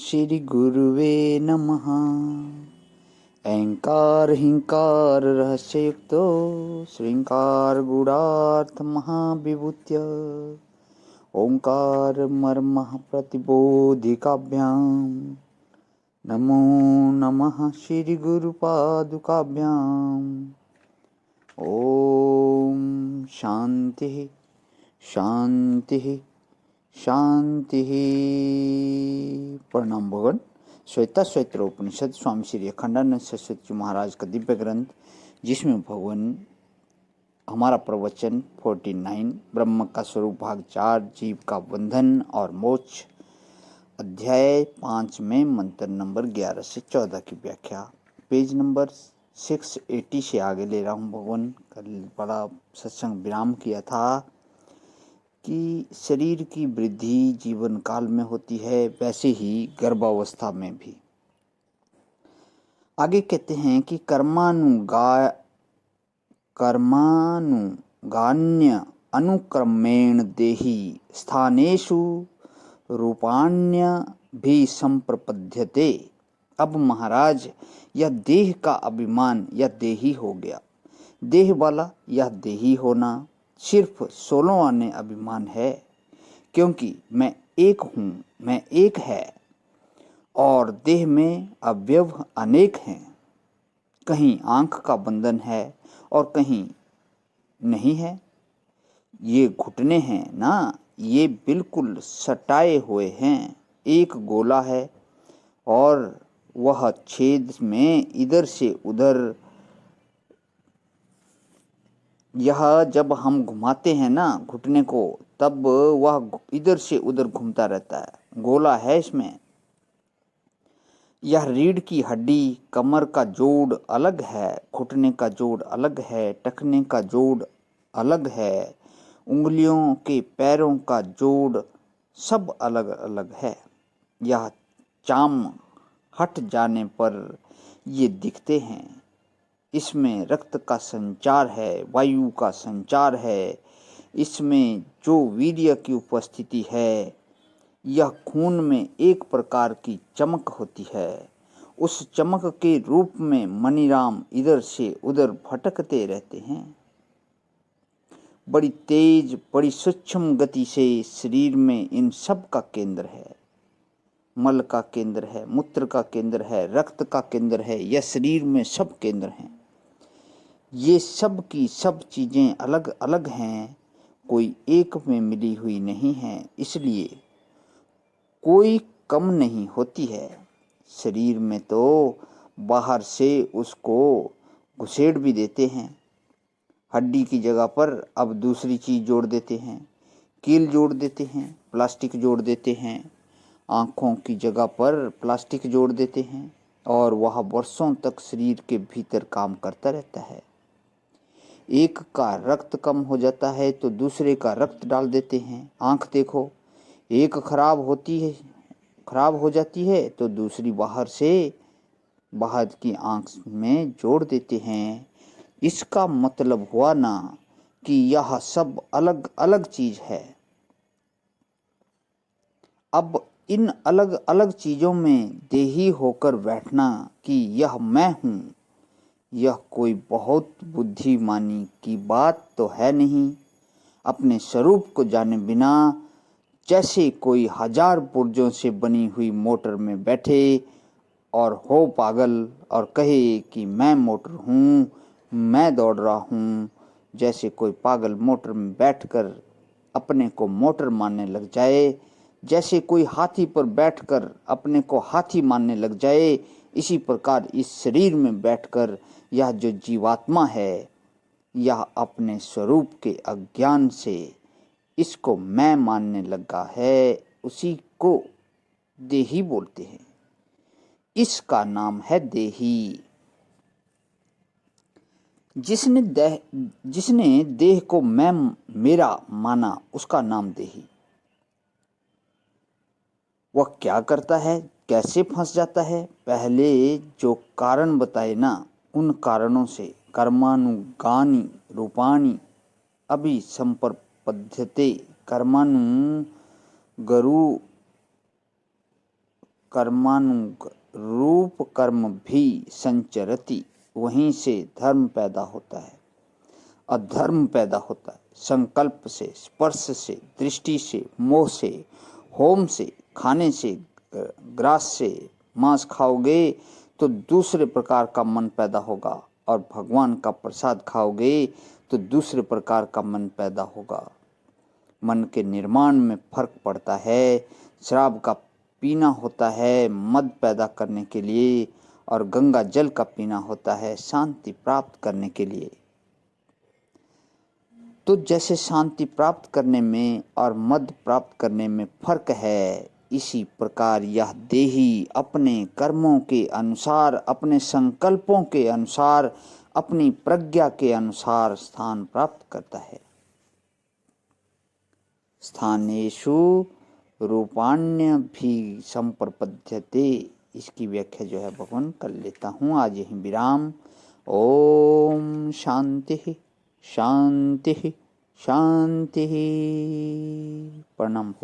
श्री गुरुवे नमः। ऐंकार हिंकार रहस्ययुक्तो श्रृंकार गूढ़ार्थ महाविभूत्य ओंकार मर्मः प्रतिबोधिकाभ्यां नमो नमः श्री गुरुपादुकाभ्यां। ओम शांति शांति शांति। प्रणाम भगवान। श्वेता श्वेत्र उपनिषद स्वामी श्री अखंडानंद सरस्वती महाराज का दिव्य ग्रंथ, जिसमें भगवान हमारा प्रवचन 49 ब्रह्म का स्वरूप भाग 4 जीव का बंधन और मोक्ष अध्याय 5 में मंत्र नंबर 11 से 14 की व्याख्या पेज नंबर 680 से आगे ले रहा हूँ। भगवान कल बड़ा सत्संग विराम किया था कि शरीर की वृद्धि जीवन काल में होती है, वैसे ही गर्भावस्था में भी। आगे कहते हैं कि कर्मानुगान्य अनुक्रमेण देहि स्थानेषु रूपाण्य भी संप्रपद्यते। अब महाराज, यह देह का अभिमान यह देही हो गया। देह वाला यह देही होना सिर्फ 16 आने अभिमान है, क्योंकि मैं एक हूँ, मैं एक है और देह में अवयव अनेक हैं। कहीं आंख का बंधन है और कहीं नहीं है। ये घुटने हैं ना, ये बिल्कुल सटाए हुए हैं। एक गोला है और वह छेद में इधर से उधर, यह जब हम घुमाते हैं ना घुटने को, तब वह इधर से उधर घूमता रहता है। गोला है इसमें। यह रीढ़ की हड्डी, कमर का जोड़ अलग है, घुटने का जोड़ अलग है, टखने का जोड़ अलग है, उंगलियों के पैरों का जोड़ सब अलग अलग है। यह चाम हट जाने पर ये दिखते हैं। इसमें रक्त का संचार है, वायु का संचार है। इसमें जो वीर्य की उपस्थिति है, यह खून में एक प्रकार की चमक होती है। उस चमक के रूप में मणिराम इधर से उधर भटकते रहते हैं। बड़ी तेज, बड़ी सूक्ष्म गति से शरीर में इन सब का केंद्र है। मल का केंद्र है, मूत्र का केंद्र है, रक्त का केंद्र है। यह शरीर में सब केंद्र हैं। ये सब की सब चीज़ें अलग अलग हैं, कोई एक में मिली हुई नहीं है, इसलिए कोई कम नहीं होती है। शरीर में तो बाहर से उसको घुसेड़ भी देते हैं। हड्डी की जगह पर अब दूसरी चीज़ जोड़ देते हैं, कील जोड़ देते हैं, प्लास्टिक जोड़ देते हैं। आँखों की जगह पर प्लास्टिक जोड़ देते हैं और वह वर्षों तक शरीर के भीतर काम करता रहता है। एक का रक्त कम हो जाता है तो दूसरे का रक्त डाल देते हैं। आँख देखो, एक खराब हो जाती है तो दूसरी बाहर की आँख में जोड़ देते हैं। इसका मतलब हुआ ना कि यह सब अलग अलग चीज है। अब इन अलग अलग चीजों में देही होकर बैठना कि यह मैं हूँ, यह कोई बहुत बुद्धिमानी की बात तो है नहीं। अपने स्वरूप को जाने बिना जैसे कोई 1000 पुर्जों से बनी हुई मोटर में बैठे और हो पागल और कहे कि मैं मोटर हूँ, मैं दौड़ रहा हूँ। जैसे कोई पागल मोटर में बैठकर अपने को मोटर मानने लग जाए, जैसे कोई हाथी पर बैठकर अपने को हाथी मानने लग जाए, इसी प्रकार इस शरीर में बैठकर यह जो जीवात्मा है, यह अपने स्वरूप के अज्ञान से इसको मैं मानने लगा है। उसी को देही बोलते हैं। इसका नाम है देही। जिसने देह को मैं मेरा माना, उसका नाम देही। वह क्या करता है, कैसे फंस जाता है? पहले जो कारण बताए ना, उन कारणों से कर्मानुगानी रूपाणी अभी संप्रपद्यते। कर्मानु गरु कर्मानुग रूप कर्म भी संचरति, वहीं से धर्म पैदा होता है, अधर्म पैदा होता है। संकल्प से, स्पर्श से, दृष्टि से, मोह से, होम से, खाने से, ग्रास से। मांस खाओगे तो दूसरे प्रकार का मन पैदा होगा, और भगवान का प्रसाद खाओगे तो दूसरे प्रकार का मन पैदा होगा। मन के निर्माण में फर्क पड़ता है। शराब का पीना होता है मद पैदा करने के लिए, और गंगा जल का पीना होता है शांति प्राप्त करने के लिए। तो जैसे शांति प्राप्त करने में और मद प्राप्त करने में फर्क है, इसी प्रकार यह देही अपने कर्मों के अनुसार, अपने संकल्पों के अनुसार, अपनी प्रज्ञा के अनुसार स्थान प्राप्त करता है। स्थानेषु रूपाण्य भी संप्रपद्यते, इसकी व्याख्या जो है भगवान कर लेता हूँ। आज यहीं विराम। ओम शांति शांति शांति। प्रणाम।